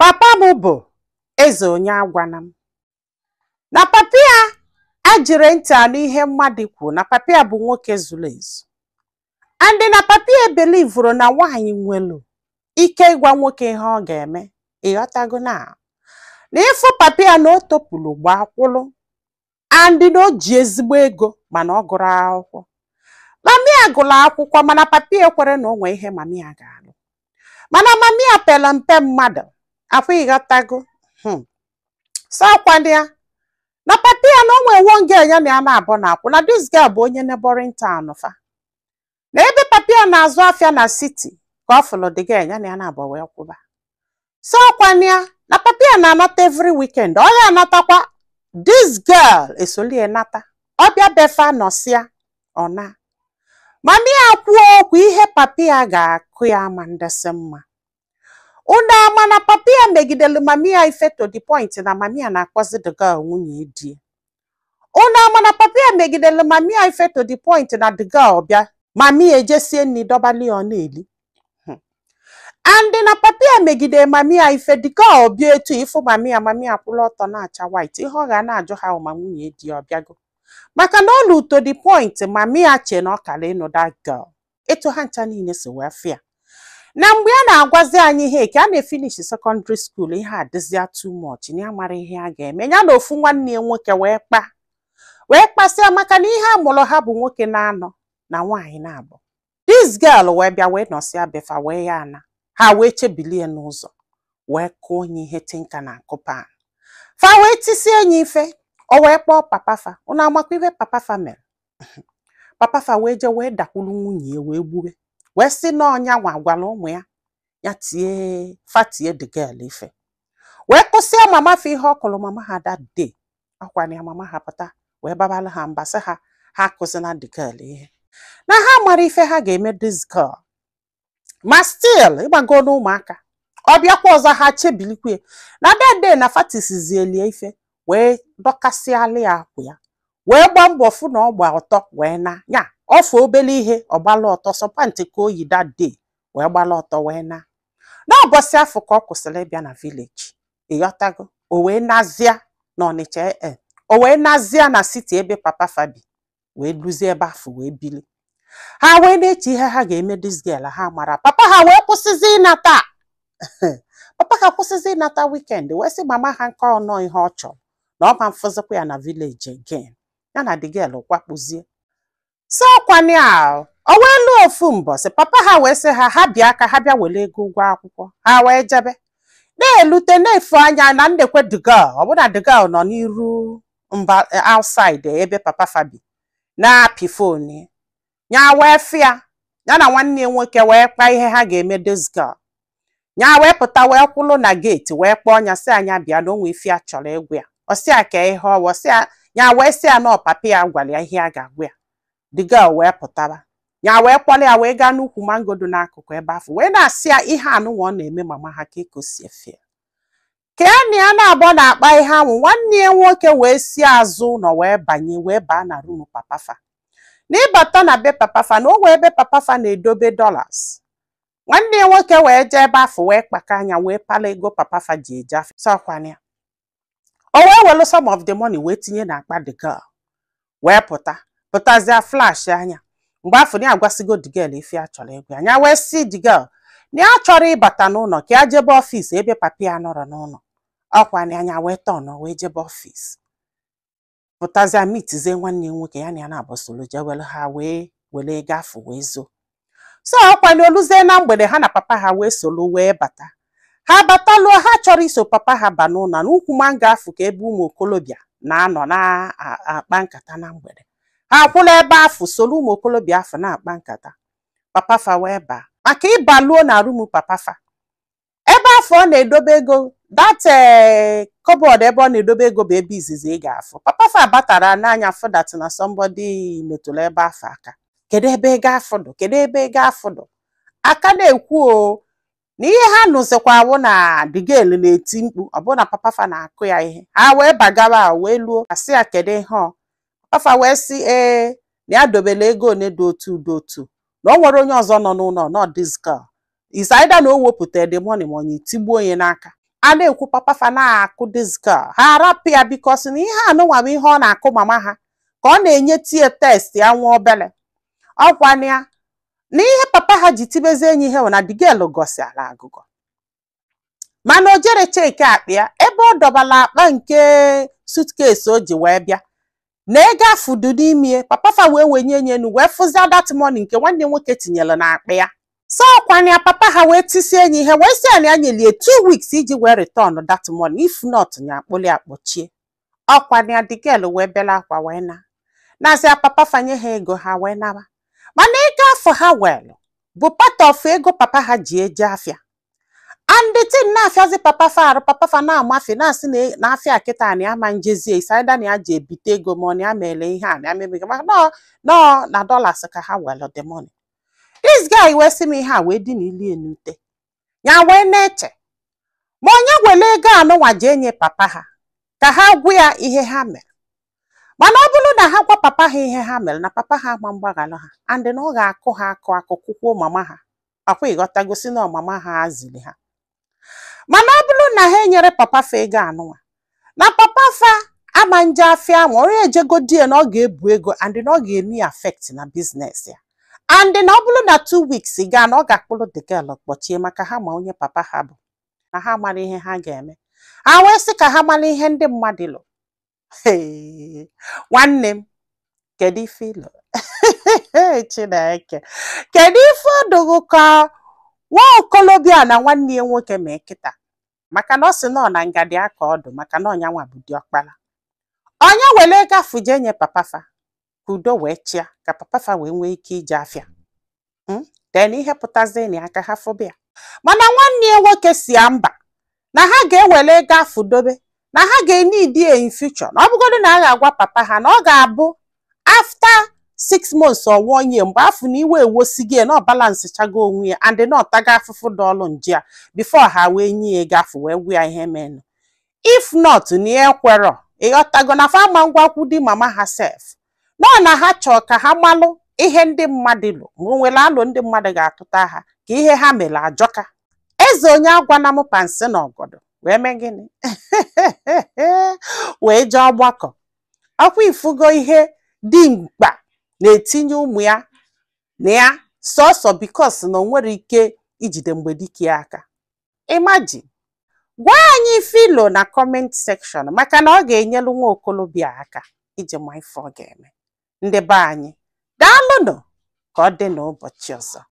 Papa m bụ eze onye agwana m. Na papa ya ajiri ntị anụ ihe mmadụ kwuru na papa ya bụ nwoke zuru ezu. Andị na papa ya belivuru na nwaanyị nwelu ike ịgwa nwoke ihe ọ ga-eme. Ịghọtago na ịfụ papa ya na o topulu gbakwụlụ andị na o ji ezigbo ego mana ọ gụrụ akwụkwọ. Mami ya gụrụ akwụkwọ mana papa ya kwere na o nwee ihe mami ya ga-alụ. Mana mami ya pela mpe mmadụ. Afọ ịghọtago so kwado ya na papa ya na onwe wonge ya na ya na-abụ na akwụ na this girl bụ onye neighboring town fa na ebe papa ya na-azụ afịa na city ka ọ fụlụ dị girl ya na ya na-abụ wee kwụba. So kwado ya na papa ya na-anata every weekend ọ ya anatakwa this girl esolie nata ọ bịa befa nọsịa ọ na mami ya kwuo okwu ihe papa ya ga-akụ ya ma ndesị mma. Una mana papa ya megidelu mami ya ife to the point na mami ya na-akpọzi the girl nwunye di. Una mana papa ya megidelu mami ya ife to the point na the girl bịa mami ya ejesie nni dọbali ọ na-eli. And na papa ya megide mami ya ife the girl bịa etu ifu mami ya kwụlụ ọtọ na-acha white ihe ọ ga na-ajụ ha ma nwunye di ọ bịago. Maka na olu to the point mami ya che na ọ kala ịnụ that girl. Etu ha ncha niile si wee fịa. Na mgbe a na-agwazi anyị ihe ka a na-efinish secondary school ihe adịzịa too much na ya mara ihe a ga-eme ya na ofu nwanne ya nwoke wee kpasịa maka na ihe a mụrụ ha bụ nwoke na-anọ na nwaanyị na-abụ. This girl wee bịa wee nọsịa befa wee ya ana ha wee chebilie n'ụzọ wee kụọ onye ihe tinka na akụpa fa wee tisie enyi ife o wee kpọọ papa fa unu amakwa ihe papa fa mere. Papa fa wee je wee dakwuru nwunye wee gbube wee sị n'ọnya gwara ụmụ ya ya tie fatie the girl ife wee kụsịa mama fa ihe ọ kụrụ mama ha that day akwana ya mama ha pụta wee babala ha mba sị ha kụzina the girl ihe na ha mara ife ha ga-eme this girl ma still ịgbago n'ụmụaka ọ bịakwa ọzọ ha chebilikwe na that day na fatisizie ife wee dọkasịala ya akwụ ya wee gba mbọ fụ na ọ gba ọtọ wee na ya ọfụ obele ihe ọgbala ọtọ sọpantị ka oyi that day wee gbala ọtọ wee na n'ụbọchị afọ ka ọ kwụsịrị ịbịa na village. Ịghọtago o wee nazịa na Ọnịcha o wee nazịa na city ebe papa fabi wee luzie ebe afọ wee bili ha wee na-eche ihe ha ga-eme this girl ha mara papa ha wee kwụsịzi ịnata papa ha kwụsịzi ịnata weekend wee sị mama ha nke ọnọ ihe ọ chọrọ na ọ ma mfụzikwa ya na village again ya na the girl kwakpụzie. So kwani a o wee lụọ ofu mbọsị papa ha wee sị ha bịa aka ha bịa were ego ụgwọ akwụkwọ ha wee jebe na-elute na-efu anya na ndekwe the girl ọ bụ na the girl nọ n'iru mba outside ebe papa fabi na-apị fon ya wee fịa ya na nwanne ya nwoke wee kpaa ihe ha ga-eme this girl ya wee pụta wee kwụlụ na gate wee kpọọ nya sị anya bịa na onwe ife a chọrọ egwu ya ọ sị a ka ihe ọwọ sị ya wee sị ya na papa ya gwara ya ihe a ga-agwa ya. The girl wee pụtara ya wee kpọrọ ya wee gaa n'ukwu mangodo n'akụkụ ebe afọ wee na-asị ya ihe anụnwa ọ na-eme mama ha ka ekosi efe ka ya na-abọ na-akpa ihe anwụ nwanne ya nwoke wee si azụ ụlọ wee banye wee baa na rumu papa fa na ịbata na be papa fa na o wee ebe papa fa na-edobe dollars. Nwanne ya nwoke wee jee ebe afọ wee kpaka anya wee pala ego papa fa ji eje afọ sọkwana ya o wee welu some of the money wee tinye na akpa the girl wee pụtazia flash anya mgbe afọ na agwasigo the girl ife a chọrọ egwu anya wee si the girl na ya chọrọ ịbata n'ụlọ ka ya jebe ọfịs ebe papa ya nọrọ n'ụlọ ọkwa na anya wee tọnọ wee jebe ọfịs pụtazia mitizie nwanne ya nwoke ya na ya na-abọsolo jewelu ha wee were ego afọ wee zo. So ọkwa na oluzie na mgbede ha na papa ha wee solo wee bata ha bataluo ha chọrọ iso papa ha ba n'ụlọ na ukwu mango afọ ka ebe ụmụ okolobịa na-anọ na-akpa nkata na mgbede ha kwụla ebe afọ solu ụmụ okolobịa afọ na-akpa nkata papa fa wee baa maka ịbaluo na rumu papa fa ebe afọ ọ na-edobe ego that cupboard ebe ọ na-edobe ego bụ ebe izizi ị ga-afụ papa fa batara n'anya afọ that na somebody metụrụ ebe afọ aka kedu ebe ego afọ dụ kedu ebe ego afọ dụ aka na-ekwu o na ihe ha nụzikwa awụ na the girl na-eti mkpu ọ bụ na papa fa na-akụ ya ihe ha wee bagawa wee luo asị ya kedu ihe ọ papa wee sị na ya dobele ego one dị otu na o nwere onye ọzọ nọ n'ụlọ not this girl is either na o wepụta the money ma onye tigbuo onye n'aka a na-ekwu papa fa na-akụ this girl, ha arapụ ya because na ihe anụnwa bụ ihe ọ na-akụ mama ha ka ọ na-enye tie test ya nwa obele. Ọkwa ya na ihe papa ha ji tibezi enyi ihe na the girl gosi ala agụgọ, mana o jere cheke akpa ya ebe ọ dọbala akpa nke suitcase o ji wee bịa na ego afudu n'ime papa fa wee wenye enu wee fụzia that money nke nwanne nwoke tinyere na akpa ya. So kwanya papa ha wee tisi enyi ihe wee si anya nyelie 2 weeks iji wee return that money, if not nya akpụli akpọchie. Ọkwanya the girl wee bela akwa wee na asị papa fanye ha ego ha wee naba, mana ego afọ ha welu bụ part of ego papa ha ji eje afịa. And the thing na afịazi papa fa arụ, papa fa na-amafe na-asị na afịa kịta na ya ma njezie isaida na ya ji ebite ego ma ọ na ya mere ihe a na ya mebeghị maka no na dollars ka ha welu the money. This guy wee sị m ihe a wee dị n'ili enute ya wee na-eche ma onye wele ego anụnwa ji enye papa ha ka ha gwa ya ihe ha mere, mana ọ bụrụ na ha gwa papa ha ihe ha mere na papa ha ma mgbaghalụ ha and na ọ ga-akụ ha akụkwụ mama ha akwa ịghọtagosi na mama ha azili ha. Mana ọ bụrụ na ha enyere papa fa ego anụnwa na papa fa ama nje afịa ma onye ejegodie na ọ ga-ebu ego and na ọ ga-eme affect na business ya, and na ọ bụrụ na 2 weeks gaa na ọ ga-akpụrụ the girl kpọchie maka ha ma onye papa ha bụ na ha mara ihe ha ga-eme. Ha wee sị ka ha mara ihe ndị mmadụ lụ. Nwanne m kedu ife ilo Chineke kedu ife ọdụgụ ka nwa okolobịa na nwanne ya nwoke mee kịta maka na ọ sị nọ na ngadi aka ọdụ maka na ọnya nwa bụ diọkpala. Onye wele ego afụ je nye papa fa ka udo wee chia ka papa fa wee nwee ike ije afịa. Then ihe pụtazi na aka ha fobia, mana nwanne ya nwoke si ya mba na ha ga-ewele ego afụ dobe na ha ga-enidi in future, na ọ bụgodu na a ga-agwa papa ha na ọ ga-abụ after 6 months or 1 year mgbe afụ na iwe ewosigie na ọ balance chago onwe ya and na ọtaga afụfụ dọlụ nje a before ha wee nye ego afụ wee gwa ya ihe menụ. If not na ya kwero ịghọtago na fama ngwakwu di mama ha sef nọ na ha chọọ ka ha malụ ihe ndị mmadụ lụ ma o nwere alụ ndị mmadụ ga-atụta ha ka ihe ha mere ajọka. Eze onye agwana m pansi na ọgọdọ wee mee gịnị wee jee ọgbakọ. Ọkwa ifugo ihe dị mkpa na-etinye ụmụ ya na ya sọsọ because na o nwere ike ijide mgbe dike aka. Imagine, gwa anyị filo na comment section maka na ọ ga-enyelu nwa okolobịa aka iji ma ife ọ ga-eme. Ndị be anyị daalụnụ ka ọ dị n'ụbọchị ọzọ.